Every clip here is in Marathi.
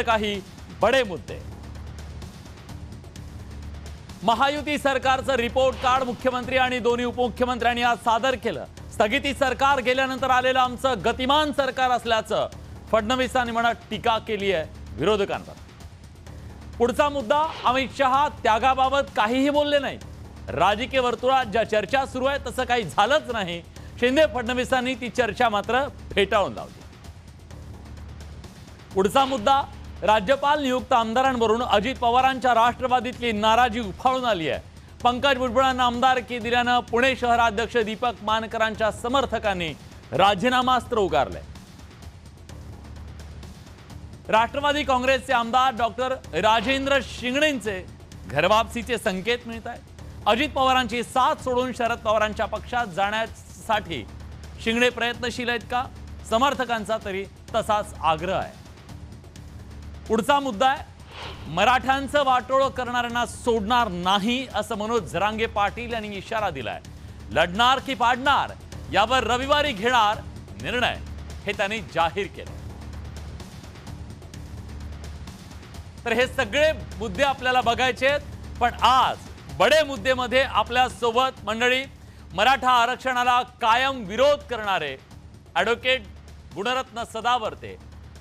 त्यानंतर काही बडे मुद्दे। महायुती सरकारचं रिपोर्ट कार्ड मुख्यमंत्री आणि दोन्ही उपमुख्यमंत्र्यांनी आज सादर केलं। स्थगिती सरकार गेल्यानंतर आलेलं आमचं गतिमान सरकार असल्याचं फडणवीसांनी म्हणत टीका केली आहे विरोधकांवर। पुढचा मुद्दा, अमित शहा त्यागाबाबत काहीही बोलले नाही। राजकीय वर्तुळात ज्या चर्चा सुरू आहे तसं काही झालंच नाही। शिंदे फडणवीसांनी ती चर्चा मात्र फेटाळून लावली। पुढचा मुद्दा, राज्यपाल नियुक्त आमदारांवरून अजित पवारांच्या राष्ट्रवादीतली नाराजी उफाळून आली आहे। पंकज भुजबळांना आमदारकी दिल्यानं पुणे शहराध्यक्ष दीपक मानकरांच्या समर्थकांनी राजीनामास्त्र उगारलंय। राष्ट्रवादी काँग्रेसचे आमदार डॉक्टर राजेंद्र शिंगणेंचे घरवापसीचे संकेत मिळत आहेत। अजित पवारांची साथ सोडून शरद पवारांच्या पक्षात जाण्यासाठी शिंगणे प्रयत्नशील आहेत का? समर्थकांचा तरी तसाच आग्रह आहे। पुढचा मुद्दा आहे, मराठ्यांचं वाटोळं करणाऱ्यांना सोडणार नाही असं मनोज जरांगे पाटील यांनी इशारा दिलाय। लढणार की पाडणार यावर रविवारी घेणार निर्णय, हे त्यांनी जाहीर केलं। तर हे सगळे मुद्दे आपल्याला बघायचे आहेत, पण आज बडे मुद्देमध्ये आपल्या सोबत मंडळी मराठा आरक्षणाला कायम विरोध करणारे ॲडव्होकेट गुणरत्न सदावर्ते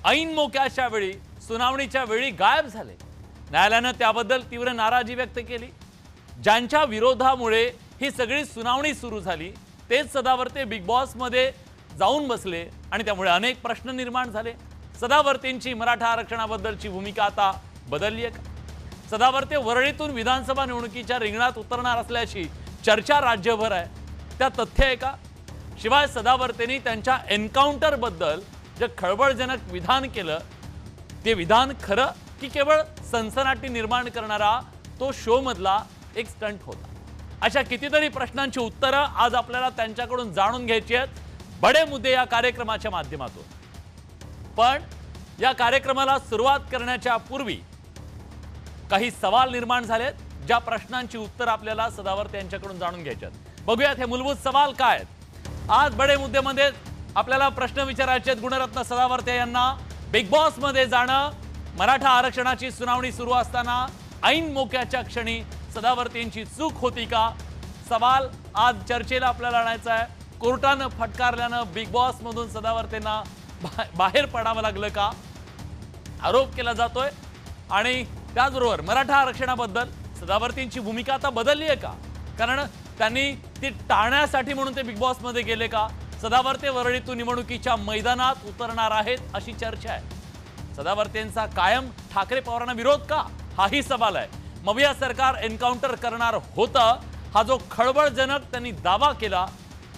ऐन मोक्याच्या वेळी सुनावणीच्या वेळी गायब झाले। न्यायालयानं त्याबद्दल तीव्र नाराजी व्यक्त केली। ज्यांच्या विरोधामुळे ही सगळी सुनावणी सुरू झाली तेच सदावर्ते बिग बॉस मध्ये जाऊन बसले आणि त्यामुळे अनेक प्रश्न निर्माण झाले। सदावर्तेंची मराठा आरक्षणाबद्दलची भूमिका आता बदलली आहे का? सदावर्ते वरळीतून विधानसभा निवडणुकीच्या रिंगणात उतरणार असल्याची चर्चा राज्यभर आहे, त्या तथ्य आहे का? शिवाय सदावर्तेंनी त्यांच्या एन्काउंटर बद्दल जे खळबळजनक विधान केलं ते विधान खरं की केवळ सनसनाटी निर्माण करणारा तो शो मधला एक स्टंट होता? अशा कितीतरी प्रश्नांची उत्तरं आज आपल्याला त्यांच्याकडून जाणून घ्यायची आहेत बडे मुद्दे या कार्यक्रमाच्या माध्यमातून। पण या कार्यक्रमाला सुरुवात करण्याच्या पूर्वी काही सवाल निर्माण झालेत, ज्या प्रश्नांची उत्तर आपल्याला सदावर्ते यांच्याकडून जाणून घ्यायची आहेत। बघूयात हे मूलभूत सवाल काय आहेत। आज बडे मुद्द्यामध्ये आपल्याला प्रश्न विचारायचे आहेत गुणरत्न सदावर्ते यांना। बिग बॉस मध्ये जाणं, मराठा आरक्षणाची सुनावणी सुरू असताना ऐन मोक्याच्या क्षणी सदावर्तेंची चूक होती का? सवाल आज चर्चेला आपल्याला आणायचा आहे। कोर्टानं फटकारल्यानं बिग बॉस मधून सदावर्तेंना बाहेर पडावं लागलं का? आरोप केला जातोय। आणि त्याचबरोबर मराठा आरक्षणाबद्दल सदावर्तेंची भूमिका आता बदलली आहे का? कारण त्यांनी ती टाळण्यासाठी म्हणून ते बिग बॉस मध्ये गेले का? सदावर्ते वरळीतून निवडणुकीच्या मैदानात उतरणार आहेत अशी चर्चा आहे। सदावर्तेंचा कायम ठाकरे पवारांना विरोध का? हाही सवाल आहे। मविया सरकार एन्काउंटर करणार होतं हा जो खळबळजनक त्यांनी दावा केला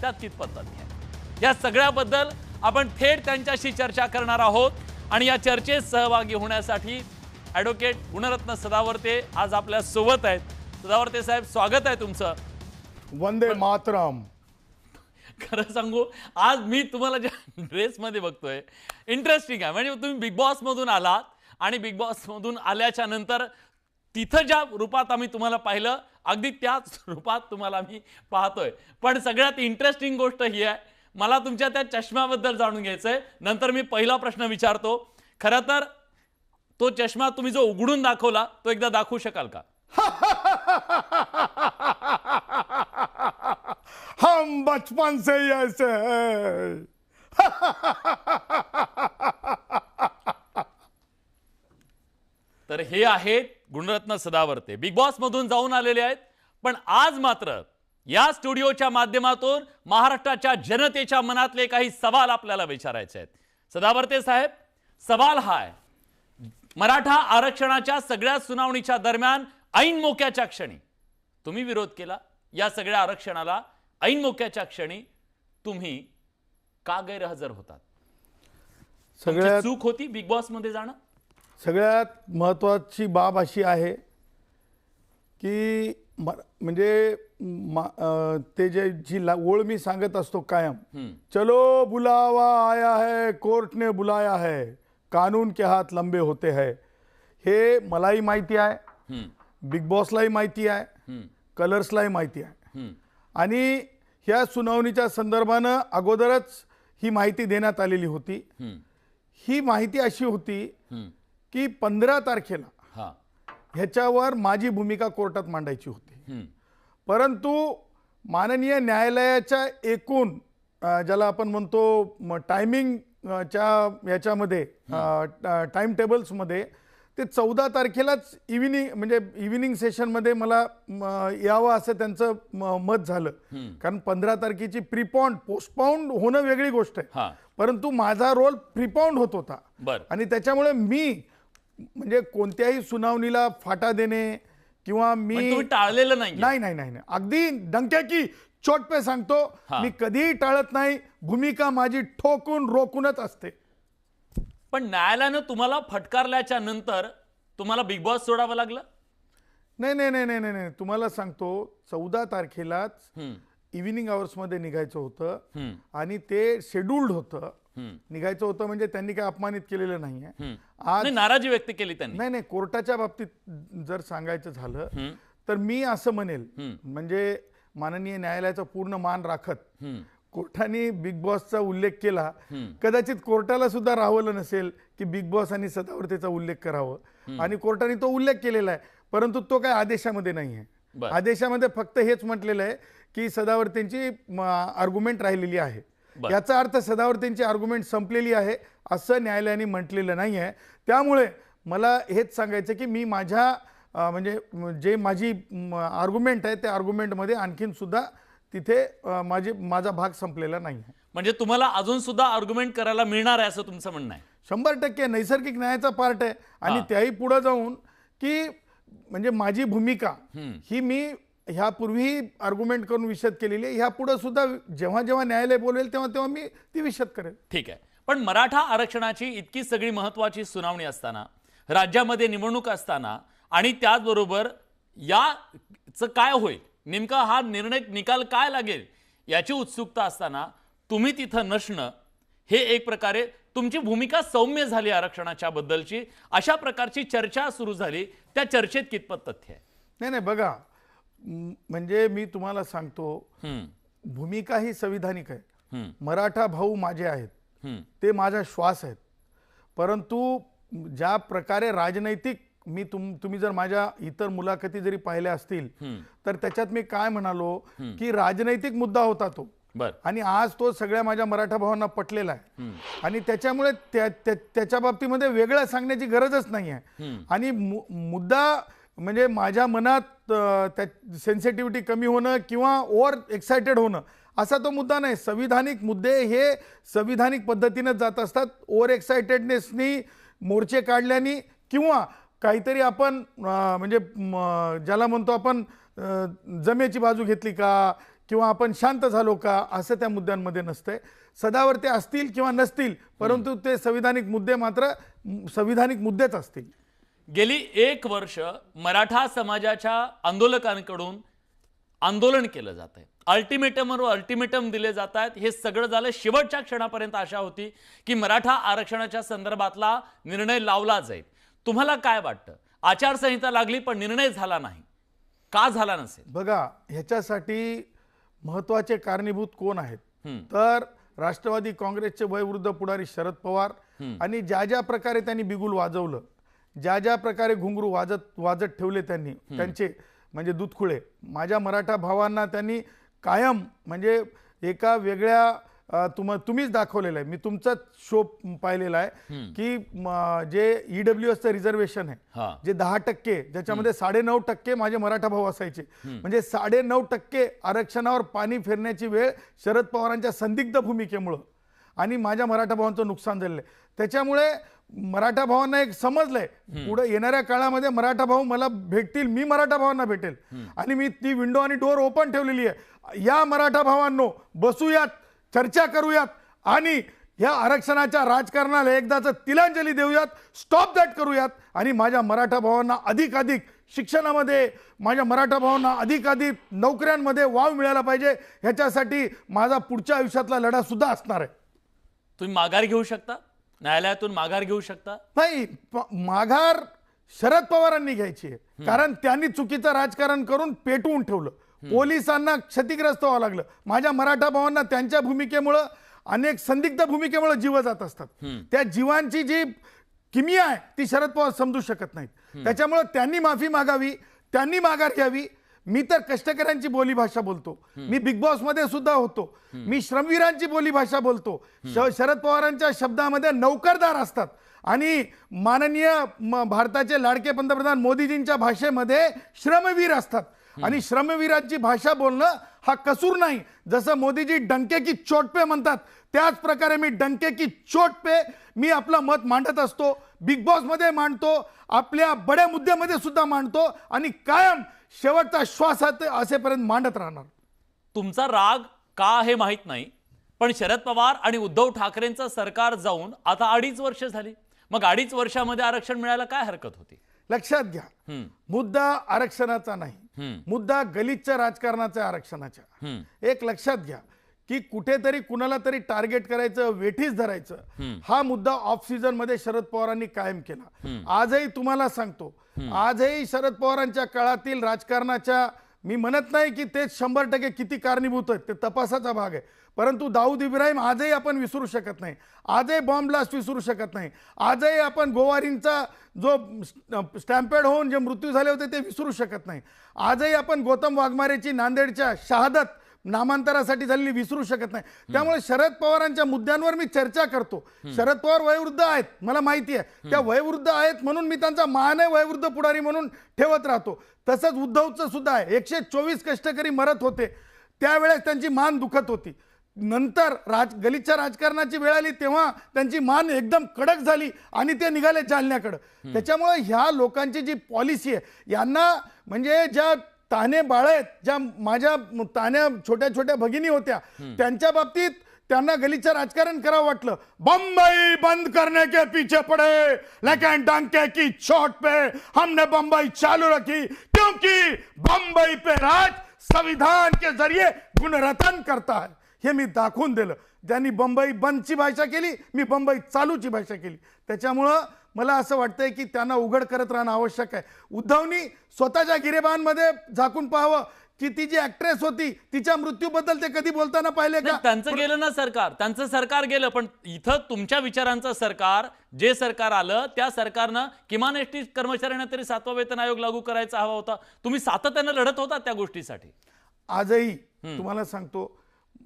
त्यात कितपत तथ्य आहे? या सगळ्याबद्दल आपण थेट त्यांच्याशी चर्चा करणार आहोत आणि या चर्चेत सहभागी होण्यासाठी ॲडव्होकेट गुणरत्न सदावर्ते आज आपल्या सोबत आहेत। सदावर्ते साहेब, स्वागत आहे तुमचं। वंदे मातरम। खरं सांगू, आज मी तुम्हाला ज्या ड्रेसमध्ये बघतोय इंटरेस्टिंग आहे। म्हणजे तुम्ही बिग बॉस मधून आलात आणि बिग बॉस मधून आल्याच्या नंतर तिथं ज्या रूपात आम्ही तुम्हाला पाहिलं अगदी त्याच रूपात तुम्हाला आम्ही पाहतोय। पण सगळ्यात इंटरेस्टिंग गोष्ट ही आहे, मला तुमच्या त्या चष्म्याबद्दल जाणून घ्यायचंय। नंतर मी पहिला प्रश्न विचारतो। खरं तर तो चष्मा तुम्ही जो उघडून दाखवला तो एकदा दाखवू शकाल का? हम बचपन से ही ऐसे हैं। तर हे आहेत गुणरत्न सदावर्ते, बिग बॉस मधून जाऊन आलेले आहेत। पण आज मात्र या स्टुडिओच्या माध्यमातून महाराष्ट्राच्या जनतेच्या मनातले काही सवाल आपल्याला विचारायचे आहेत। सदावर्ते साहेब, सवाल हा आहे, मराठा आरक्षणाच्या सगळ्या सुनावणीच्या दरम्यान ऐन मोक्याच्या क्षणी तुम्ही विरोध केला या सगळ्या आरक्षणाला। ऐन मोक्याच्या क्षणी तुम्ही का गैरहजर होतात? सगळ्यात चूक होती बिग बॉस मध्ये जाणं? सगळ्यात महत्त्वाची बाब अशी आहे की म्हणजे ते जी ओळ मी सांगत असतो कायम, चलो बुलावा आया है, कोर्ट ने बुलाया है, कानून के हाथ लंबे होते हैं, हे मलाही माहिती आहे, बिग बॉसलाही माहिती आहे, कलर्सलाही माहिती आहे। आणि ह्या सुनावणीच्या संदर्भानं अगोदरच ही माहिती देण्यात आलेली होती। ही माहिती अशी होती की 15 तारखेला हा ह्याच्यावर माझी भूमिका कोर्टात मांडायची होती. हम्म. परंतु माननीय न्यायालयाच्या एकूण ज्याला आपण म्हणतो टायमिंगच्या याच्यामध्ये टाइम टेबल्समध्ये ते 14 तारखेलाच इव्हिनिंग सेशनमध्ये मला यावं असं त्यांचं मत झालं. कारण 15 तारखेची पोस्टपाऊंड होणं वेगळी गोष्ट आहे, हा परंतु माझा रोल प्रिपाऊंड होत होता. बरं. आणि त्याच्यामुळे मी म्हणजे कोणत्याही सुनावणीला फाटा देणे किंवा मी तुम्ही टाळलेलं नाही. नाही नाही नाही नाही, अगदी डंक्या की चोट पे सांगतो, मी कधीही टाळत नाही. भूमिका माझी ठोकून रोखूनच असते. पण न्यायालयानं तुम्हाला फटकारल्याच्या नंतर तुम्हाला बिग बॉस सोडावं लागलं? नाही नाही नाही नाही नाही नाही, तुम्हाला सांगतो 14 तारखेलाच इव्हिनिंग मध्ये निघायचं होतं आणि ते शेड्यूल्ड होतं. निघायचं होतं म्हणजे त्यांनी काय अपमानित केलेलं नाहीये. आज नाराजी व्यक्त केली त्यांनी. नाही नाही, कोर्टाच्या बाबतीत जर सांगायचं झालं तर मी असं म्हणेल, म्हणजे माननीय न्यायालयाचा पूर्ण मान राखत कोर्टाने बिग बॉसचा उल्लेख केला. कदाचित कोर्टाला सुद्धा राहवलं नसेल की बिग बॉस आणि सदावर्तेचा उल्लेख करावं, आणि कोर्टाने तो उल्लेख केलेला आहे, परंतु तो काय आदेशामध्ये नाही आहे. आदेशामध्ये फक्त हेच म्हटलेलं आहे की सदावर्तेंची आर्ग्युमेंट राहिलेली आहे. याचा अर्थ सदावर्तेंची आर्ग्युमेंट संपलेली आहे असं न्यायालयाने म्हटलेलं नाही आहे. त्यामुळे मला हेच सांगायचं की मी माझ्या म्हणजे जे माझी आर्ग्युमेंट आहे त्या आर्ग्युमेंटमध्ये आणखीन सुद्धा तिथे माझा भाग संपलेला नाही आहे. म्हणजे तुम्हाला अजून सुद्धा आर्ग्युमेंट करायला मिळणार आहे असं तुमचं म्हणणं आहे? 100% नैसर्गिक न्यायाचा पार्ट आहे. आणि त्याही पुढे जाऊन की म्हणजे माझी भूमिका ही मी ह्यापूर्वी आर्ग्युमेंट करून विशद केलेली आहे. ह्यापुढे सुद्धा जेव्हा जेव्हा न्यायालय बोलेल तेव्हा तेव्हा मी ती विशद करेल. ठीक आहे. पण मराठा आरक्षणाची इतकी सगळी महत्वाची सुनावणी असताना, राज्यामध्ये निवडणूक असताना, आणि त्याचबरोबर याचं काय होईल, नेमका हा निर्णय निकाल काय लागेल याची उत्सुकता असताना तुम्ही तिथं नसणं हे एक प्रकारे तुमची भूमिका सौम्य झाली आरक्षणाच्या बद्दलची, अशा प्रकारची चर्चा सुरू झाली. त्या चर्चेत कितपत तथ्य आहे? नाही नाही, बघा म्हणजे मी तुम्हाला सांगतो, भूमिका ही संविधानिक आहे. मराठा भाऊ माझे आहेत, ते माझा श्वास आहेत. परंतु ज्या प्रकारे राजनैतिक तुम्ही जर माझ्या इतर मुलाखती जरी पाहिल्या असतील तर त्याच्यात मी काय म्हणालो की राजनैतिक मुद्दा होता तो, आणि आज तो सगळ्या माझ्या मराठा भावांना पटलेला आहे. आणि त्याच्यामुळे त्याच्या बाबतीमध्ये वेगळं सांगण्याची गरजच नाही आहे. आणि मुद्दा म्हणजे माझ्या मनात सेन्सिटिव्हिटी कमी होणं किंवा ओव्हर एक्साइटेड होणं असा तो मुद्दा नाही. संविधानिक मुद्दे हे संविधानिक पद्धतीने जात असतात. ओव्हर एक्साइटेडनेसनी मोर्चे काढल्याने किंवा काहीतरी आपण म्हणजे ज्याला म्हणतो आपण जमेची बाजू घेतली का किंवा आपण शांत झालो का, असं त्या मुद्द्यांमध्ये नसतंय. सदावर्ते असतील किंवा नसतील, परंतु ते संविधानिक मुद्दे मात्र संविधानिक मुद्देच असतील. गेली 1 वर्ष मराठा समाजाच्या आंदोलकांकडून आंदोलन केलं जात आहे, अल्टिमेटमवर अल्टिमेटम दिले जात आहेत. हे सगळं झालं शेवटच्या क्षणापर्यंत आशा होती की मराठा आरक्षणाच्या संदर्भातला निर्णय लावला जाईल. तुम्हाला काय वाटतं? आचारसंहिता लागली पण निर्णय झाला नाही, का झाला नसेल? बघा, ह्याच्यासाठी महत्वाचे कारणीभूत कोण आहेत तर राष्ट्रवादी काँग्रेसचे वयोवृद्ध पुढारी शरद पवार. आणि ज्या ज्या प्रकारे त्यांनी बिगुल वाजवलं, ज्या ज्या प्रकारे घुंगरू वाजत ठेवले त्यांनी, त्यांचे म्हणजे दूधखुळे माझ्या मराठा भावांना त्यांनी कायम म्हणजे एका वेगळ्या तुम्हीच दाखवलेलं आहे, मी तुमचाच शो पाहिलेला आहे की जे ईडब्ल्यूएसचं रिझर्वेशन आहे जे 10%, ज्याच्यामध्ये 9.5% माझे मराठा भाऊ असायचे, म्हणजे 9.5% आरक्षणावर पाणी फिरण्याची वेळ शरद पवारांच्या संदिग्ध भूमिकेमुळं आणि माझ्या मराठा भावांचं नुकसान झालेलं आहे. त्याच्यामुळे मराठा भावांना एक समजलंय पुढे येणाऱ्या काळामध्ये मराठा भाऊ मला भेटतील, मी मराठा भावांना भेटेल, आणि मी ती विंडो आणि डोअर ओपन ठेवलेली आहे. या मराठा भावांनो, बसूयात, चर्चा करूयात आणि ह्या आरक्षणाच्या राजकारणाला एकदाच तिलांजली देऊयात, स्टॉप दॅट करूयात. आणि माझ्या मराठा भावांना अधिकाधिक शिक्षणामध्ये, माझ्या मराठा भावांना अधिकाधिक नोकऱ्यांमध्ये वाव मिळाला पाहिजे. ह्याच्यासाठी माझा पुढच्या आयुष्यातला लढा सुद्धा असणार आहे. तुम्ही माघार घेऊ शकता, न्यायालयातून माघार घेऊ शकता? नाही, माघार शरद पवारांनी घ्यायची आहे, कारण त्यांनी चुकीचं राजकारण करून पेटवून ठेवलं, पोलिसांना क्षतिग्रस्त व्हावं लागलं. माझ्या मराठा भावांना त्यांच्या भूमिकेमुळं, अनेक संदिग्ध भूमिकेमुळे जीव जात असतात. त्या जीवांची जी किमिया आहे ती शरद पवार समजू शकत नाहीत. त्याच्यामुळे त्यांनी माफी मागावी, त्यांनी माघार घ्यावी. मी तर कष्टकऱ्यांची बोलीभाषा बोलतो, मी बिग बॉस मध्ये सुद्धा होतो, मी श्रमवीरांची बोलीभाषा बोलतो. शरद पवारांच्या शब्दामध्ये नौकरदार असतात आणि माननीय भारताचे लाडके पंतप्रधान मोदीजींच्या भाषेमध्ये श्रमवीर असतात. आणि श्रमवीरांची भाषा बोलणं हा कसूर नाही. जसं मोदीजी डंके की चोट पे म्हणतात, त्याच प्रकारे मी डंके की चोट पे मी आपलं मत मांडत असतो, बिग बॉस मध्ये मांडतो, आपल्या बड्या मुद्द्यामध्ये सुद्धा मांडतो आणि कायम शेवटचा श्वास असेपर्यंत मांडत राहणार. तुमचा राग का हे माहित नाही, पण शरद पवार आणि उद्धव ठाकरेंचं सरकार जाऊन आता 2.5 वर्ष झाली. मग 2.5 वर्षामध्ये आरक्षण मिळायला काय हरकत होती? लक्षात घ्या, मुद्दा आरक्षणाचा नाही, मुद्दा गलिच्छ राजकारणाचा आरक्षणाचा. एक लक्षात घ्या की कुठेतरी कुणाला तरी टार्गेट करायचं, वेठीस धरायचं, हा मुद्दा ऑफ सीझन मध्ये शरद पवारांनी कायम केला. आजही तुम्हाला सांगतो, आजही शरद पवारांच्या काळातील राजकारणाच्या, मी म्हणत नाही की ते 100% किती कारणीभूत आहेत, ते तपासाचा भाग आहे, परंतु दाऊद इब्राहिम आजही आपण विसरू शकत नाही, आजही बॉम्ब ब्लास्ट विसरू शकत नाही, आजही आपण गोवारींचा जो स्टॅम्पेड होऊन जे मृत्यू झाले होते ते विसरू शकत नाही, आजही आपण गौतम वाघमारेची नांदेडच्या शहादत नामांतरासाठी झालेली विसरू शकत नाही. त्यामुळे शरद पवारांच्या मुद्द्यांवर मी चर्चा करतो. शरद पवार वयोवृद्ध आहेत, मला माहिती आहे, त्या वयोवृद्ध आहेत म्हणून मी त्यांचा मान वयोवृद्ध पुढारी म्हणून ठेवत राहतो. तसंच उद्धवचं सुद्धा आहे. 124 कष्टकरी मरत होते, त्यावेळेस त्यांची मान दुखत होती. नंतर गलिच्छ राजकारणाची वेळ आली तेव्हा त्यांची मान एकदम कडक झाली आणि ते निघाले जालन्याकडे. त्याच्यामुळे ह्या लोकांची जी पॉलिसी आहे, यांना म्हणजे ज्या ताने बाळ आहेत, ज्या माझ्या तान्या छोट्या छोट्या भगिनी होत्या, त्यांच्या बाबतीत त्यांना गलिच्छ राजकारण करावं वाटलं. बंबई बंद करने के पीछे पड़े लेकिन डंके की चोट पे हमने बंबई चालू रखी क्योंकि बंबई पे राज संविधान के जरिए गुणरत्न करता है. हे मी दाखवून दिलं. ज्यांनी बंबई बंदची भाषा केली, मी बंबई चालूची भाषा केली. त्याच्यामुळं मला असं वाटतंय की त्यांना उघड करत राहणं आवश्यक आहे. उद्धवनी स्वतःच्या गिरेबांमध्ये झाकून पाहावं की ती जी ऍक्ट्रेस होती तिच्या मृत्यूबद्दल ते कधी बोलताना पाहिले का? त्यांचं गेलं ना सरकार, त्यांचं सरकार गेलं, पण इथं तुमच्या विचारांचं सरकार, जे सरकार आलं त्या सरकारनं किमान एसटी कर्मचाऱ्यांना तरी 7वा वेतन आयोग लागू करायचा हवा होता. तुम्ही सातत्यानं लढत होता त्या गोष्टीसाठी. आजही तुम्हाला सांगतो,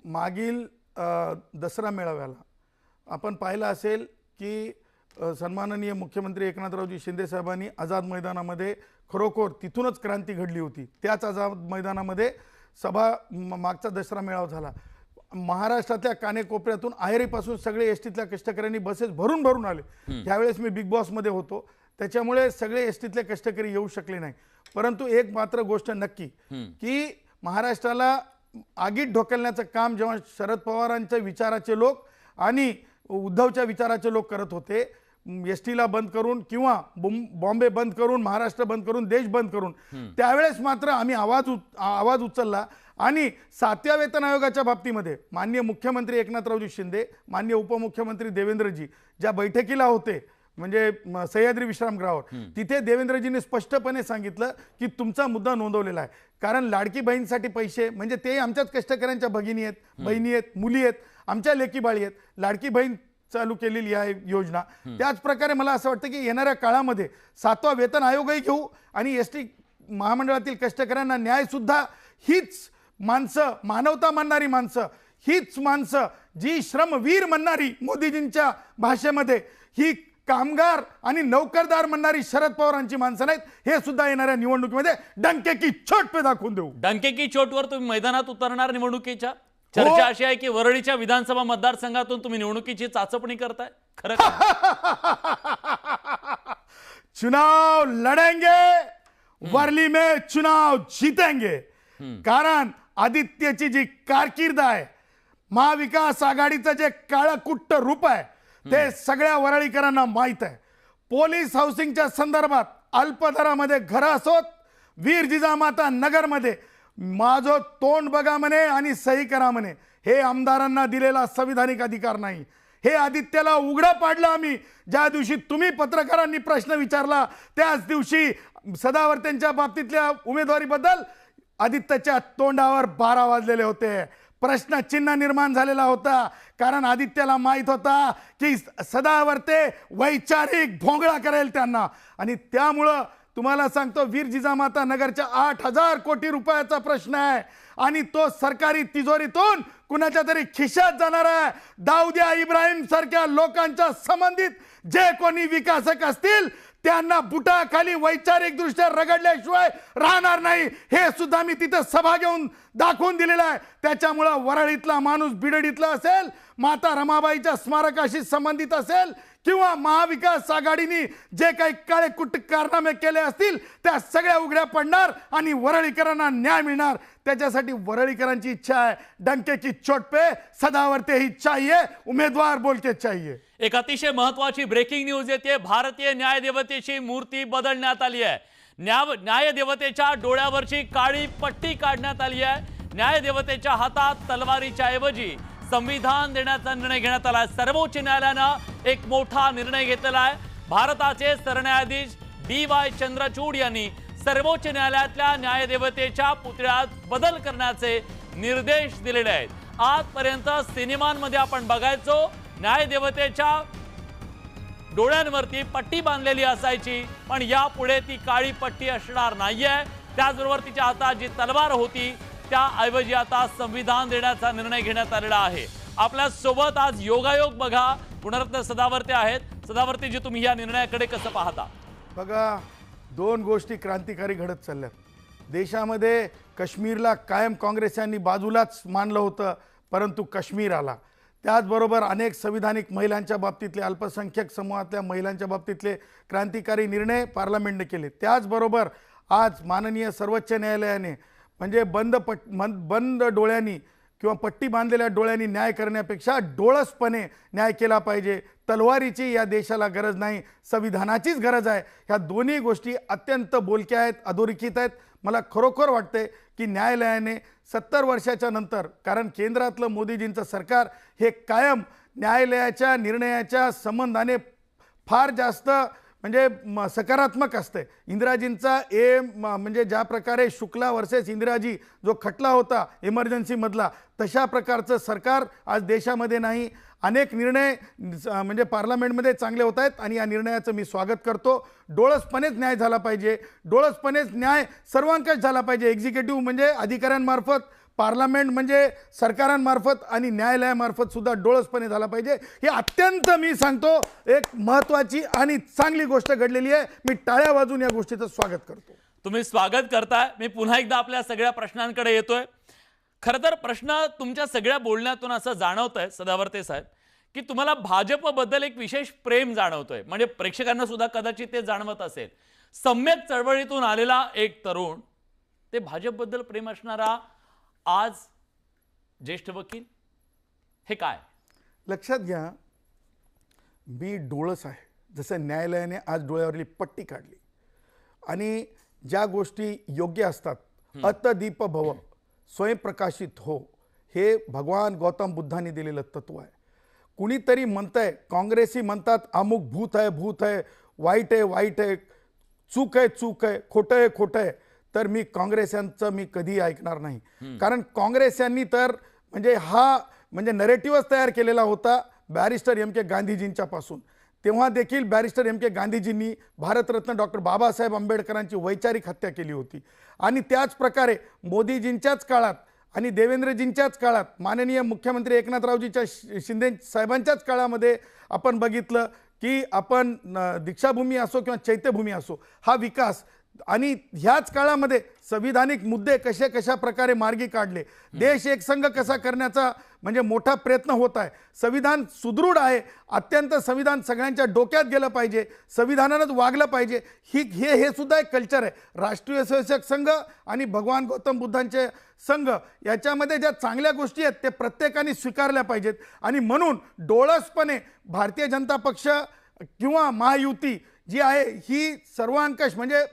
मागील दसरा मेळाव्याला आपण पाहिलं असेल की सन्माननीय मुख्यमंत्री एकनाथरावजी शिंदे साहेबांनी आझाद मैदानामध्ये खरोखर तिथूनच क्रांती घडली होती. त्याच आझाद मैदानामध्ये मागचा दसरा मेळावा झाला. महाराष्ट्रातल्या कानेकोपऱ्यातून आहेरीपासून सगळे एसटीतल्या कष्टकऱ्यांनी बसेस भरून भरून आले. त्यावेळेस मी बिग बॉसमध्ये होतो, त्याच्यामुळे सगळे एसटीतले कष्टकरी येऊ शकले नाही. परंतु एक मात्र गोष्ट नक्की की महाराष्ट्राला आगीत ढोकलण्याचं काम जेव्हा शरद पवारांच्या विचाराचे लोक आणि उद्धवच्या विचाराचे लोक करत होते, एसटीला बंद करून किंवा बॉम्बे बंद करून, महाराष्ट्र बंद करून, देश बंद करून, त्यावेळेस मात्र आम्ही आवाज उचलला. आणि 7व्या वेतन आयोगाच्या बाबतीमध्ये माननीय मुख्यमंत्री एकनाथरावजी शिंदे, माननीय उपमुख्यमंत्री देवेंद्रजी ज्या बैठकीला होते, म्हणजे सह्याद्री विश्रामगृहावर, तिथे देवेंद्रजींनी स्पष्टपणे सांगितलं की तुमचा मुद्दा नोंदवलेला आहे. कारण लाडकी बहीणसाठी पैसे, म्हणजे ते आमच्याच कष्टकऱ्यांच्या भगिनी आहेत, बहिणी आहेत, मुली आहेत, आमच्या लेकी बाळी आहेत, लाडकी बहीण चालू केलेली आहे योजना. त्याच प्रकारे मला असं वाटतं की येणाऱ्या काळामध्ये 7वा वेतन आयोगही घेऊ आणि एसटी महामंडळातील कष्टकऱ्यांना न्याय सुद्धा हीच माणसं, मानवता मानणारी माणसं, हीच माणसं जी श्रमवीर म्हणणारी मोदीजींच्या भाषेमध्ये, ही कामगार आणि नौकरदार म्हणणारी शरद पवारांची माणसं नाहीत. हे सुद्धा येणाऱ्या निवडणुकीमध्ये डंके की चोट पे दाखवून देऊ. डंके की चोटवर तुम्ही मैदानात उतरणार निवडणुकीच्या? चर्चा अशी आहे की वरळीच्या विधानसभा मतदारसंघातून तुम्ही निवडणुकीची चाचपणी करताय, खरं? चुनाव लढेंगे, वर्ली में चुनाव जीतेंगे. कारण आदित्यची जी कारकीर्द आहे, महाविकास आघाडीचं जे काळकुट्ट रूप आहे, ते सगळ्या वरळीकरांना माहित आहे. पोलीस हाऊसिंगच्या संदर्भात अल्पदरामध्ये घरं असोत, वीर जिजामाता नगरमध्ये माझं तोंड बघा म्हणे आणि सही करा म्हणे, हे आमदारांना दिलेला संविधानिक अधिकार नाही. हे आदित्यला उघडं पाडलं आम्ही ज्या दिवशी तुम्ही पत्रकारांनी प्रश्न विचारला. त्याच दिवशी सदावर्तेंच्या बाबतीतल्या उमेदवारीबद्दल आदित्यच्या तोंडावर 12 वाजलेले होते. प्रश्नचिन्ह निर्माण झालेला होता. कारण आदित्यला माहित होता की सदावर्ते वैचारिक भोंगळा करेल त्यांना. आणि त्यामुळं तुम्हाला सांगतो, वीर जिजामाता नगरच्या 8,000 कोटी रुपयाचा प्रश्न आहे आणि तो सरकारी तिजोरीतून कुणाच्या तरी खिशात जाणार आहे. दाऊदिया इब्राहिम सारख्या लोकांच्या संबंधित जे कोणी विकासक असतील त्यांना बुटाखाली वैचारिक दृष्ट्या रगडल्याशिवाय राहणार नाही. हे सुद्धा मी तिथे सभा घेऊन दाखवून दिलेलं आहे. त्याच्यामुळं वरळीतला माणूस बिडडीतला असेल, माता रमाबाईच्या स्मारकाशी संबंधित असेल किंवा महाविकास आघाडीने जे काही काळेकुट्ट कारनामे केले असतील त्या सगळ्या उघड्या पडणार आणि वरळीकरांना न्याय मिळणार. त्याच्यासाठी वरळीकरांची इच्छा आहे, डंके की चोट पे सदावर्ते ही चाहिए, उमेदवार बोल के चाहिए. एक अतिशय महत्वाची ब्रेकिंग न्यूज येते. भारतीय न्यायदेवतेची मूर्ती बदलण्यात आली आहे. न्यायदेवतेच्या डोळ्यावरची काळी पट्टी काढण्यात आली आहे. न्यायदेवतेच्या हातात तलवारीच्या ऐवजी संविधान देण्याचा निर्णय घेण्यात आला आहे. सर्वोच्च न्यायालयानं एक मोठा निर्णय घेतलेला आहे. भारताचे सरन्यायाधीश DY चंद्रचूड यांनी सर्वोच्च न्यायालयातल्या न्यायदेवतेच्या पुतळ्यात बदल करण्याचे निर्देश दिलेले आहेत. आजपर्यंत सिनेमांमध्ये आपण बघायचो न्यायदेवतेच्या डोळ्यांवरती पट्टी बांधलेली असायची, पण यापुढे ती काळी पट्टी असणार नाहीये. त्याचबरोबर तिच्या हातात जी तलवार होती त्याऐवजी आता संविधान देण्याचा निर्णय घेण्यात आलेला आहे. आपल्या सोबत आज योगायोग बघा पुनरत्न सदावर्ते आहेत. सदावर्तेजी, तुम्ही या निर्णयाकडे कसं पाहता? बघा, दोन गोष्टी क्रांतिकारी घडत चालल्यात. देशामध्ये काश्मीरला कायम काँग्रेसांनी बाजूलाच मानलं होतं, परंतु काश्मीर आला. त्याचबरोबर अनेक संविधानिक महिलांच्या बाबतीतले, अल्पसंख्याक समूहातल्या महिलांच्या बाबतीतले क्रांतिकारी निर्णय पार्लमेंटने केले. त्याचबरोबर आज माननीय सर्वोच्च न्यायालयाने म्हणजे बंद डोळ्यांनी किंवा पट्टी बांधलेल्या डोळ्यांनी न्याय करण्यापेक्षा डोळसपणे न्याय केला पाहिजे. तलवारीची या देशाला गरज नाही, संविधानाचीच गरज आहे. ह्या दोन्ही गोष्टी अत्यंत बोलक्या आहेत, अधोरेखित आहेत. मला खरोखर वाटते की न्यायालयाने 70 वर्षाच्या नंतर, कारण केंद्रातलं मोदीजींचं सरकार हे कायम न्यायालयाच्या निर्णयाच्या संबंधाने फार जास्त म्हणजे सकारात्मक असते. इंदिराजींचा म्हणजे ज्या प्रकारे शुक्ला वर्सेस इंदिराजी जो खटला होता इमर्जन्सीमधला, तशा प्रकारचं सरकार आज देशामध्ये नाही. अनेक निर्णय म्हणजे पार्लमेंटमध्ये चांगले होत आहेत आणि या निर्णयाचं मी स्वागत करतो. डोळसपणेच न्याय झाला पाहिजे, डोळसपणेच न्याय सर्वांकश झाला पाहिजे. एक्झिक्युटिव्ह म्हणजे अधिकाऱ्यांमार्फत, पार्लमेंट म्हणजे सरकारांमार्फत आणि न्यायालयामार्फत सुद्धा डोळसपणे झाला पाहिजे. हे अत्यंत मी सांगतो एक महत्त्वाची आणि चांगली गोष्ट घडलेली आहे. मी टाळ्या वाजवून या गोष्टीचं स्वागत करतो. तुम्ही स्वागत करताय. मी पुन्हा एकदा आपल्या सगळ्या प्रश्नांकडे येतोय. खरं तर प्रश्न तुमच्या सगळ्या बोलण्यातून असं जाणवतंय सदावर्ते साहेब की तुम्हाला भाजपबद्दल एक विशेष प्रेम जाणवतोय. म्हणजे प्रेक्षकांना सुद्धा कदाचित ते जाणवत असेल. सम्यक चळवळीतून आलेला एक तरुण, ते भाजपबद्दल प्रेम असणारा आज ज्येष्ठ वकील, हे काय? लक्षात घ्या, मी डोळस आहे. जसं न्यायालयाने आज डोळ्यावरली पट्टी काढली आणि ज्या गोष्टी योग्य असतात, अतदीप भव, स्वयंप्रकाशित हो, हे भगवान गौतम बुद्धांनी दिलेलं तत्व आहे. कुणीतरी म्हणतंय, काँग्रेसी म्हणतात अमुक भूत आहे, भूत आहे, वाईट आहे, वाईट आहे, चूक आहे, चूक आहे, खोटं आहे, खोटं आहे, तर मी काँग्रेसांचं मी कधी ऐकणार नाही. कारण काँग्रेसांनी तर म्हणजे नरेटिव्हच तयार केलेला होता बॅरिस्टर MK गांधीजींच्या पासून. तेव्हा देखील बॅरिस्टर MK गांधीजींनी भारतरत्न डॉक्टर बाबासाहेब आंबेडकरांची वैचारिक हत्या केली होती. आणि त्याच प्रकारे मोदीजींच्याच काळात आणि देवेंद्रजींच्याच काळात, माननीय मुख्यमंत्री एकनाथरावजीच्या शिंदे साहेबांच्याच काळामध्ये आपण बघितलं की आपण दीक्षाभूमी असो किंवा चैत्यभूमी असो, हा विकास आणि ह्याच काळामध्ये संविधानिक मुद्दे कशा प्रकारे मार्गी काढले, देश एकसंघ कसा करण्याचा म्हणजे मोठा प्रयत्न होत आहे. संविधान सुदृढ आहे, अत्यंत संविधान सगळ्यांच्या डोक्यात गेलं पाहिजे, संविधानानंच वागलं पाहिजे. हे सुद्धा एक कल्चर आहे. राष्ट्रीय स्वयंसेवक संघ आणि भगवान गौतम बुद्धांचे संघ याच्यामध्ये ज्या चांगल्या गोष्टी आहेत ते प्रत्येकाने स्वीकारल्या पाहिजेत. आणि म्हणून डोळसपणे भारतीय जनता पक्ष किंवा महायुती जी आहे ही सर्वांकश म्हणजे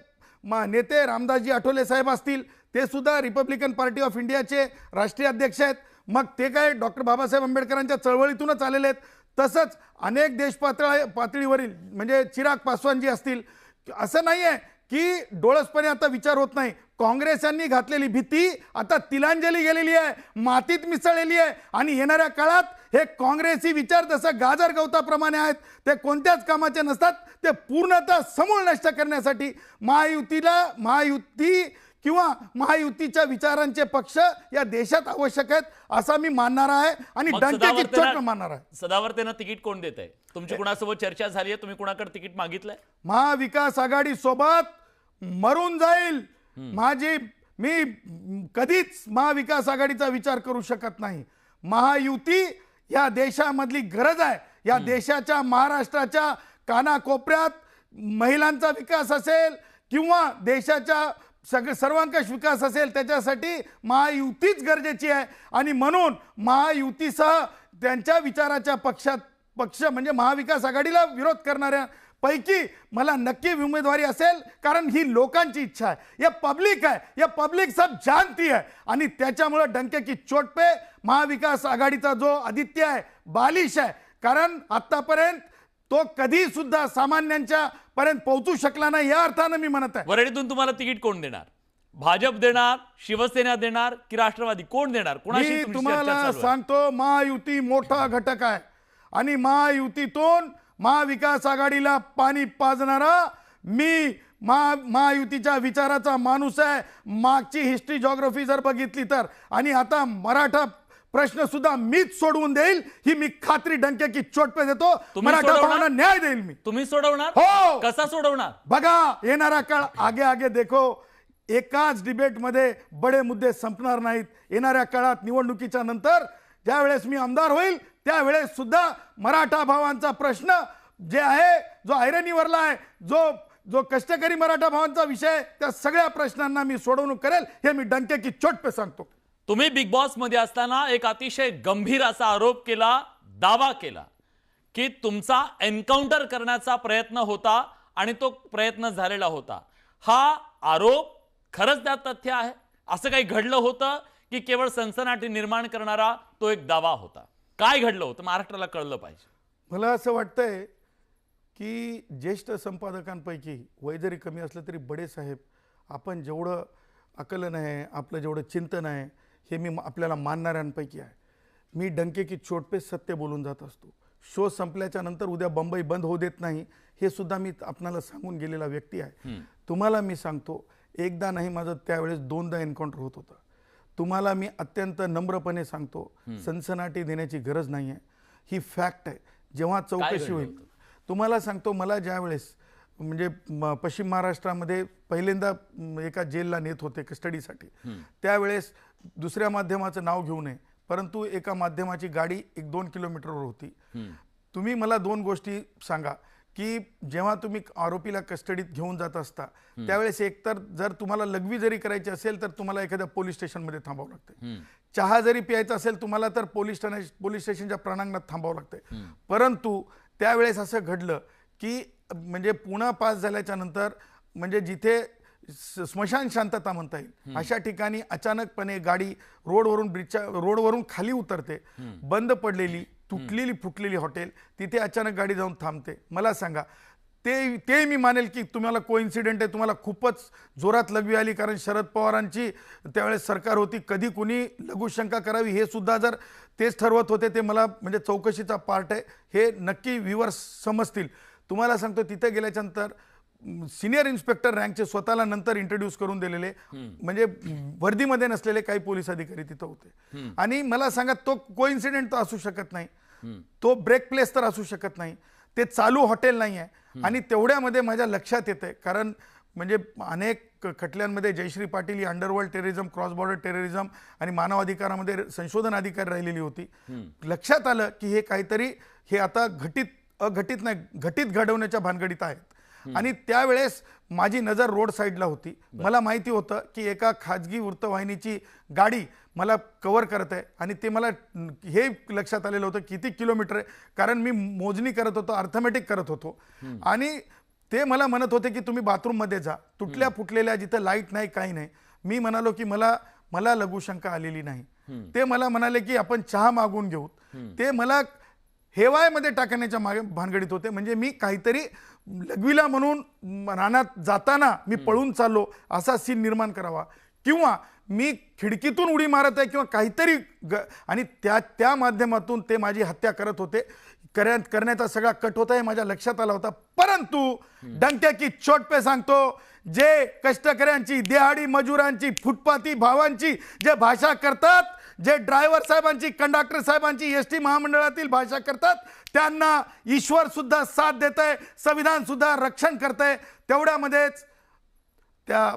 नेते रामदासजी आठवले साहेब असतील, ते सुद्धा रिपब्लिकन पार्टी ऑफ इंडियाचे राष्ट्रीय अध्यक्ष आहेत. मग ते काय डॉक्टर बाबासाहेब आंबेडकरांच्या चळवळीतूनच आलेले आहेत. तसंच अनेक देश पातळीवरील म्हणजे चिराग पासवान जी असतील, असं नाही आहे की डोळसपणे आता विचार होत नाही. काँग्रेसांनी घातलेली भीती आता तिलांजली गेलेली आहे, मातीत मिसळलेली आहे. आणि येणाऱ्या काळात हे काँग्रेसी विचार जसं गाजर गवताप्रमाणे आहेत, ते कोणत्याच कामाचे नसतात. ते पूर्णतः समूळ नष्ट करण्यासाठी महायुती किंवा महायुतीच्या विचारांचे पक्ष या देशात आवश्यक आहेत असा मी मानणार आहे आणि मग डंक्याची चोट मानणार आहे. सदावर्तेनं तिकीट कोण देत आहे? तुमची कुणासोबत चर्चा झाली आहे? तुम्ही कुणाकडे तिकीट मागितलंय? महाविकास आघाडी सोबत मरून जाईल. मी कधीच महाविकास आघाडीचा विचार करू शकत नाही. महायुती या देशामधली गरज आहे. या देशाच्या महाराष्ट्राच्या कानाकोपऱ्यात महिलांचा विकास असेल किंवा देशाच्या सर्वांकष विकास असेल, त्याच्यासाठी महायुतीच गरजेची आहे. आणि म्हणून महायुतीसह त्यांच्या विचाराच्या पक्ष म्हणजे महाविकास आघाडीला विरोध करणाऱ्या पैकी मला नक्की उमेदवारी असेल, कारण ही लोकांची इच्छा आहे. या पब्लिक आहे, या पब्लिक सब जानती है. आणि त्याच्यामुळे डंके की चोट पे महाविकास आघाडीचा जो आदित्य आहे बालिश आहे. कारण आतापर्यंत तो कधी सुद्धा सामान्यांच्या पर्यंत पोहोचू शकला नाही, या अर्थानं मी म्हणत आहे. वरळीतून तुम्हाला तिकीट कोण देणार? भाजप देणार, शिवसेना देणार की राष्ट्रवादी? कोण देणार? कोणाशी मी तुमची चर्चा तुम्हाला चालू आहे? सांगतो, महायुती मोठा घटक आहे आणि महायुतीतून महाविकास आघाडीला पाणी पाजणारा मी महायुतीच्या विचाराचा माणूस आहे. मागची हिस्ट्री जॉग्राफी जर बघितली तर, आणि आता मराठा प्रश्न सुद्धा मीच सोडवून देईल ही मी खात्री डंक्याची चोट पे देतो. मराठा भावांना न्याय देईल मी. तुम्ही सोडवणार? हो. कसा सोडवणार? बघा, येणारा काळ आगे आगे देखो. एकाच डिबेटमध्ये बडे मुद्दे संपणार नाहीत. येणाऱ्या काळात निवडणुकीच्या नंतर ज्या वेळेस मी आमदार होईल त्यावेळेस सुद्धा मराठा भावांचा प्रश्न जे आहे, जो ऐरणीवरला आहे, जो कष्टकरी मराठा भावांचा विषय, त्या सगळ्या प्रश्नांना मी सोडवणूक करेल, हे मी डंक्याची चोट पे सांगतो. तुम्ही बिग बॉस मध्ये असताना एक अतिशय गंभीर असा आरोप केला, दावा केला की तुमचा एन्काउंटर करण्याचा प्रयत्न होता आणि तो प्रयत्न झालेला होता. हा आरोप खरंच त्यात तथ्य आहे? असं काही घडलं होतं की केवळ सनसनाटी निर्माण करणारा तो एक दावा होता? काय घडलं होतं महाराष्ट्राला कळलं पाहिजे. मला असं वाटतंय की ज्येष्ठ संपादकांपैकी वय जरी कमी असलं तरी बडे साहेब, आपण जेवढं आकलन आहे, आपलं जेवढं चिंतन आहे, हे मी आपल्याला मानणाऱ्यांपैकी आहे. मी डंके की चोट पे सत्य बोलून जात असतो. शो संपल्याच्या नंतर उद्या बंबई बंद होऊ देत नाही, हे सुद्धा मी आपल्याला सांगून गेलेला व्यक्ती आहे. तुम्हाला मी सांगतो, एकदा नाही माझं त्यावेळेस 2दा एन्काउंटर होत होतं. तुम्हाला मी अत्यंत नम्रपणे सांगतो, सनसनाटी देण्याची गरज नाही आहे, ही फॅक्ट आहे. जेव्हा चौकशी होईल तुम्हाला सांगतो. मला ज्या वेळेस म्हणजे पश्चिम महाराष्ट्रामध्ये पहिल्यांदा एका जेलला नेत होते कस्टडीसाठी, त्यावेळेस दुसऱ्या माध्यमाचं नाव घेऊ नये, परंतु एका माध्यमाची गाडी 1-2 किलोमीटरवर होती. तुम्ही मला 2 गोष्टी सांगा की जेव्हा तुम्ही आरोपीला कस्टडीत घेऊन जात असता त्यावेळेस एकतर जर तुम्हाला लघवी जरी करायची असेल तर तुम्हाला एखाद्या पोलीस स्टेशनमध्ये थांबावं लागतं. चहा जरी प्यायचा असेल तुम्हाला तर पोलीस स्टेशनच्या प्रांगणात थांबावं लागतं. परंतु त्यावेळेस असं घडलं की म्हणजे पुन्हा पास झाल्याच्या नंतर म्हणजे जिथे स्मशान शांतता म्हणता येईल अशा ठिकाणी अचानकपणे गाडी रोडवरून खाली उतरते. बंद पडलेली तुटलेली फुटलेली हॉटेल, तिथे अचानक गाडी जाऊन थांबते. मला सांगा, ते मी मानेल की तुम्हाला कोइन्सिडेंट आहे, तुम्हाला खूपच जोरात लघवी आली, कारण शरद पवारांची त्यावेळेस सरकार होती, कधी कुणी लघुशंका करावी हे सुद्धा जर तेच ठरवत होते, ते मला म्हणजे चौकशीचा पार्ट आहे हे नक्की व्ह्यूअर्स समजतील. तुम्हाला सांगतो, तिथे गेल्याच्यानंतर सिनियर इन्स्पेक्टर रँकचे स्वतःला नंतर इंट्रोड्यूस करून दिलेले म्हणजे वर्दीमध्ये नसलेले काही पोलीस अधिकारी तिथं होते. आणि मला सांगा, तो कोइन्सिडेंट तर असू शकत नाही, तो ब्रेक प्लेस तर असू शकत नाही, ते चालू हॉटेल नाही आहे. आणि तेवढ्यामध्ये माझ्या लक्षात येते, कारण म्हणजे अनेक खटल्यांमध्ये जयश्री पाटील ही underworld terrorism, cross border terrorism आणि मानवाधिकारामध्ये संशोधन अधिकारी राहिलेली होती. लक्षात आलं की हे काहीतरी हे आता अघटित नाही, घटित घडवण्याच्या भानगडीत आहेत. आणि त्यावेळेस माझी नजर रोड साईडला होती. मला माहिती होतं की एका खाजगी वृत्तवाहिनीची गाडी मला कव्हर करत आहे आणि ते मला हे लक्षात आलेलं होतं किती किलोमीटर आहे, कारण मी मोजणी करत होतो, अर्थमॅटिक करत होतो. आणि ते मला म्हणत होते की तुम्ही बाथरूममध्ये जा, तुटल्या फुटलेल्या जिथं लाईट नाही काही नाही. मी म्हणालो की मला लघुशंका आलेली नाही. ते मला म्हणाले की आपण चहा मागवून घेऊ. ते मला हेवायमध्ये टाकण्याच्या भानगडीत होते. म्हणजे मी काहीतरी लघवीला म्हणून रानात जाताना मी पळून चाललो असा सीन निर्माण करावा, किंवा मी खिडकीतून उडी मारत आहे किंवा काहीतरी आणि त्या माध्यमातून ते माझी हत्या करत होते, करण्याचा सगळा कट होता हे माझ्या लक्षात आला होता. परंतु डंक्या की चोट पे सांगतो, जे कष्टकऱ्यांची, देहाडी मजुरांची, फुटपाथी भावांची जे भाषा करतात, जे ड्रायव्हर साहेबांची, कंडक्टर साहेबांची, एसटी महामंडळातील भाषा करतात, त्यांना ईश्वर सुद्धा साथ देत आहे, संविधान सुद्धा रक्षण करत आहे. तेवढ्यामध्येच त्या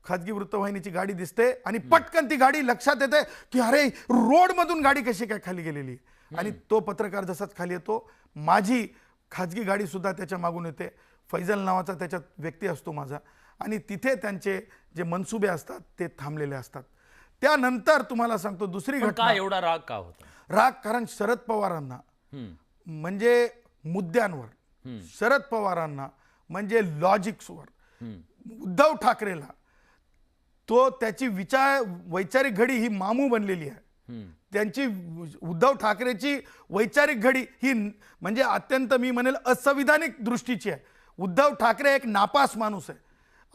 खाजगी वृत्तवाहिनीची गाडी दिसते आणि पटकन ती गाडी लक्षात येते की अरे रोडमधून गाडी कशी काय खाली गेलेली, आणि तो पत्रकार जसाच खाली येतो, माझी खाजगी गाडी सुद्धा त्याच्या मागून येते. फैजल नावाचा त्याच्यात व्यक्ती असतो माझा, आणि तिथे त्यांचे जे मनसुबे असतात ते थांबलेले असतात. त्यानंतर तुम्हाला सांगतो दुसरी घटना. काय एवढा राग का होता? राग कारण शरद पवारांना म्हणजे मुद्द्यांवर, शरद पवारांना म्हणजे लॉजिक्सवर, उद्धव ठाकरेला तो त्याची वैचारिक घडी ही मामू बनलेली आहे. त्यांची उद्धव ठाकरेची वैचारिक घडी ही म्हणजे अत्यंत मी म्हणेल असंविधानिक दृष्टीची आहे. उद्धव ठाकरे एक नापास माणूस आहे,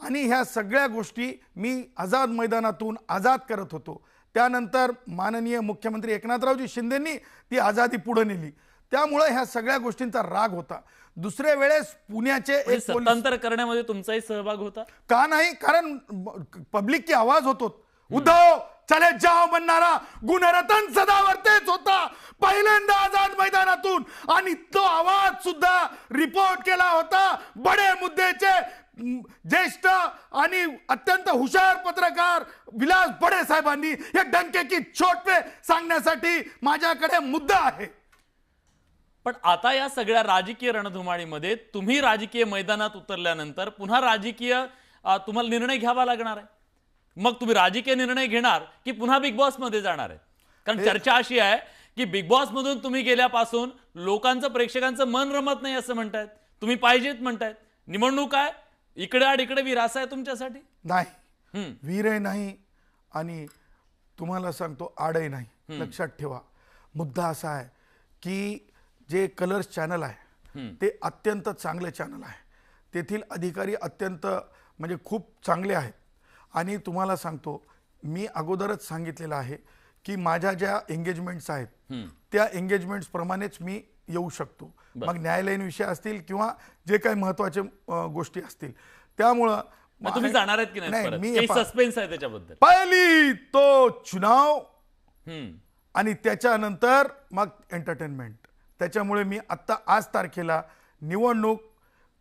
आणि ह्या सगळ्या गोष्टी मी आझाद मैदानातून आझाद करत होतो. त्यानंतर माननीय मुख्यमंत्री एकनाथरावजी शिंदेंनी ती आझादी पुढे नेली, त्यामुळे ह्या सगळ्या गोष्टींचा राग होता. दुसऱ्या वेळेस पुण्याचे एक स्वतंत्र करण्यामध्ये तुमचाही सहभाग होता का? नाही, कारण पब्लिक की आवाज होतो. उद्धव चले जाओ म्हणणारा गुणरत्न सदावर्तेच होता पहिल्यांदा आझाद मैदानातून, आणि तो आवाज सुद्धा रिपोर्ट केला होता बडे मुद्देचे ज्येष्ठ आणि अत्यंत हुशार पत्रकार विलास बडे साहेबांनी. या डंके की चोट पे सांगण्यासाठी माझ्याकडे मुद्दा आहे. पण आता या सगळ्या राजकीय रणधुमाळीमध्ये तुम्ही राजकीय मैदानात उतरल्यानंतर पुन्हा राजकीय तुम्हाला निर्णय घ्यावा लागणार आहे. मग तुम्ही राजकीय निर्णय घेणार की पुन्हा बिग बॉस मध्ये जाणार आहे? कारण चर्चा अशी आहे की बिग बॉस मधून तुम्ही गेल्यापासून लोकांचं, प्रेक्षकांचं मन रमत नाही असं म्हणतायत, तुम्ही पाहिजेत म्हणतायत. निवडणूक आहे, इकडे आड इकडे विरास आहे तुमच्यासाठी? नाही, वीरही नाही आणि तुम्हाला सांगतो आडही नाही. लक्षात ठेवा, मुद्दा असा आहे की जे कलर्स चॅनल आहे ते अत्यंत चांगले चॅनल आहे. तेथील अधिकारी अत्यंत म्हणजे खूप चांगले आहेत, आणि तुम्हाला सांगतो मी अगोदरच सांगितलेलं आहे की माझ्या ज्या एंगेजमेंट्स आहेत त्या एंगेजमेंट्स प्रमाणेच मी येऊ शकतो, मग न्यायालयीन विषय असतील किंवा जे काही महत्त्वाचे गोष्टी असतील. त्यामुळं तुम्ही जाणार आहेत की नाही? मी सस्पेन्स आहे त्याच्याबद्दल. पहिली तो चुनाव आणि त्याच्यानंतर मग एंटरटेनमेंट. त्याच्यामुळे मी आत्ता आज तारखेला निवडणूक,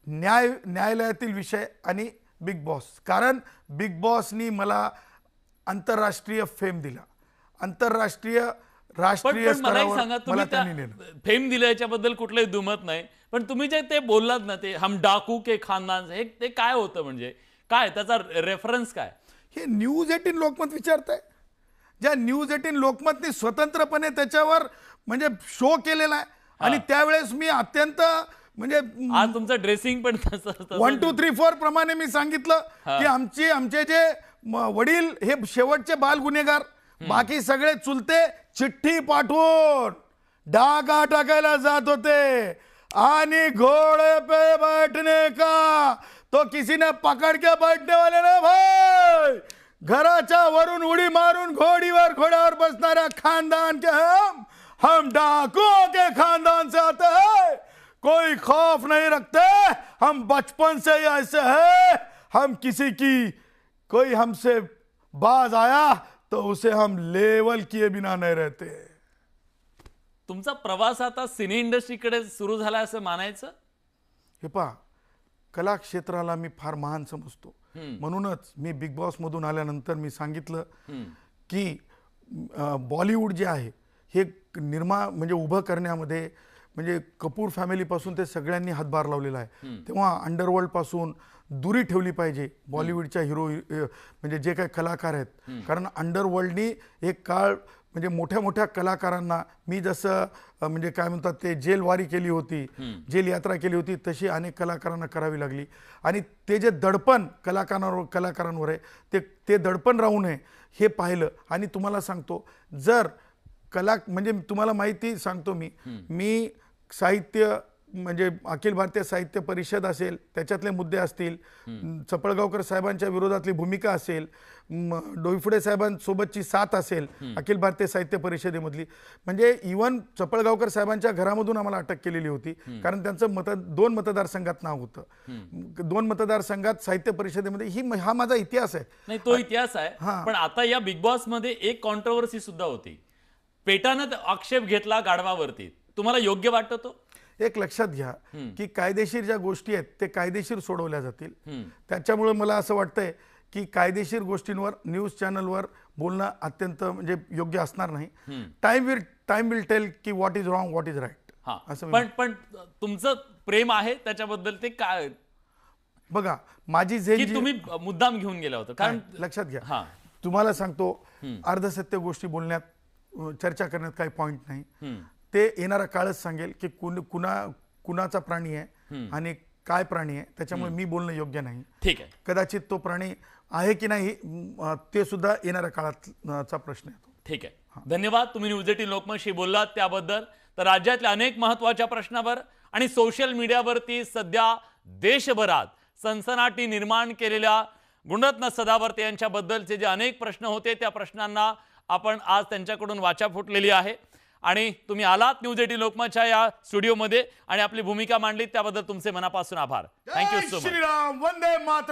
न्यायालयातील विषय आणि बिग बॉस, कारण बिग बॉसनी मला आंतरराष्ट्रीय फेम दिला, आंतरराष्ट्रीय राष्ट्रीय स्तरावर मला त्यांनी नेलं. फेम दिलं याच्याबद्दल कुठलंही दुमत नाही, पण तुम्ही जे ते बोललात ना, ते हम डाकू के खानदान, हे ते काय होतं, म्हणजे काय त्याचा रेफरन्स काय? हे न्यूज 18 लोकमत विचारताय. ज्या न्यूज 18 लोकमतनी स्वतंत्रपणे त्याच्यावर म्हणजे शो केलेला आहे, आणि त्यावेळेस मी अत्यंत म्हणजे आज तुमचं ड्रेसिंग पण 1 2 3 4 प्रमाणे मी सांगितलं की आमचे जे वडील हे शेवटचे बाल गुन्हेगार, बाकी सगळे चुलते चिठ्ठी पाठवून डागा टाकायला जात होते, आणि घोड़े पे बैठने का तो किसी ने पकड़ के बैठने वाले ना भाई, घराच्या वरून उडी मारून घोड्यावर बसणाऱ्या खानदान के हम डाकुओं के खानदान से आते हैं, कोई खौफ नहीं रखते, हम बचपन से ही ऐसे हैं, हम किसी की कोई हमसे बाज आया तो उसे हम लेवल किए बिना नहीं रहते. तुमचा प्रवास आता सिने इंडस्ट्रीकडे सुरू झाला असं मानायचं? हे पहा, कला क्षेत्राला मी फार महान समजतो, म्हणूनच मी बिग बॉस मधून आल्यानंतर मी सांगितलं की बॉलिवूड जे आहे हे म्हणजे उभं करण्यामध्ये म्हणजे कपूर फॅमिलीपासून ते सगळ्यांनी हातभार लावलेला आहे. तेव्हा अंडरवर्ल्ड पासून दुरी ठेवली पाहिजे बॉलिवूडच्या हिरो म्हणजे जे काही कलाकार आहेत, कारण अंडरवर्ल्डनी एक काळ म्हणजे मोठ्या मोठ्या कलाकारांना मी जसं म्हणजे काय म्हणतात ते जेलवारी केली होती, जेल यात्रा केली होती, तशी अनेक कलाकारांना करावी लागली. आणि ते जे दडपण कलाकारांवर आहे ते दडपण राहू नये हे पाहिलं. आणि तुम्हाला सांगतो, जर म्हणजे तुम्हाला माहिती सांगतो मी साहित्य म्हणजे अखिल भारतीय साहित्य परिषद असेल त्याच्यातले मुद्दे असतील, चपळगावकर साहेबांच्या विरोधातली भूमिका असेल, डोईफुडे साहेबांसोबतची साथ असेल अखिल भारतीय साहित्य परिषदेमधली, म्हणजे इव्हन चपळगावकर साहेबांच्या घरामधून आम्हाला अटक केलेली होती कारण त्यांचं 2 मतदारसंघात नाव होतं. 2 मतदारसंघात साहित्य परिषदेमध्ये हा माझा इतिहास आहे. नाही तो इतिहास आहे, पण आता या बिग बॉस मध्ये एक कॉन्ट्रोवर्सी सुद्धा होती. पेटानं आक्षेप घेतला गाढवावरती, तुम्हाला योग्य वाटतं तो? एक लक्षात घ्या की कायदेशीर ज्या गोष्टी आहेत ते कायदेशीर सोडवल्या जातील. त्याच्यामुळे मला असं वाटतंय की कायदेशीर गोष्टींवर न्यूज चॅनलवर बोलणं अत्यंत म्हणजे योग्य असणार नाही. टाइम विल टेल की what is wrong, what is right. पण तुमचं प्रेम आहे त्याच्याबद्दल, ते काय बघा माझी की तुम्ही मुद्दाम घेऊन गेला होता? कारण लक्षात घ्या, तुम्हाला सांगतो अर्धसत्य गोष्टी बोलण्यात चर्चा करण्यात काही पॉइंट नाही. ते येणारा काळच सांगेल की कुणाचा प्राणी आहे आणि काय प्राणी आहे, त्याच्यामुळे मी बोलणं योग्य नाही. ठीक आहे, कदाचित तो प्राणी आहे की नाही ते सुद्धा येणाऱ्या काळाचा प्रश्न येतो. ठीक आहे, धन्यवाद. तुम्ही न्यूज 18 लोकमतशी बोललात त्याबद्दल. तर राज्यातल्या अनेक महत्त्वाच्या प्रश्नावर आणि सोशल मीडियावरती सध्या देशभरात सनसनाटी निर्माण केलेल्या गुणरत्न सदावर्ते यांच्याबद्दलचे जे अनेक प्रश्न होते त्या प्रश्नांना आपण आज त्यांच्याकडून वाचा फुटलेली आहे आणि तुम्ही आलात न्यूज 18 लोकमतच्या या स्टुडिओमध्ये आणि आपली भूमिका मांडली त्याबद्दल तुमचे मनापासून आभार. Thank you so much. Shriram, Vande Mataram.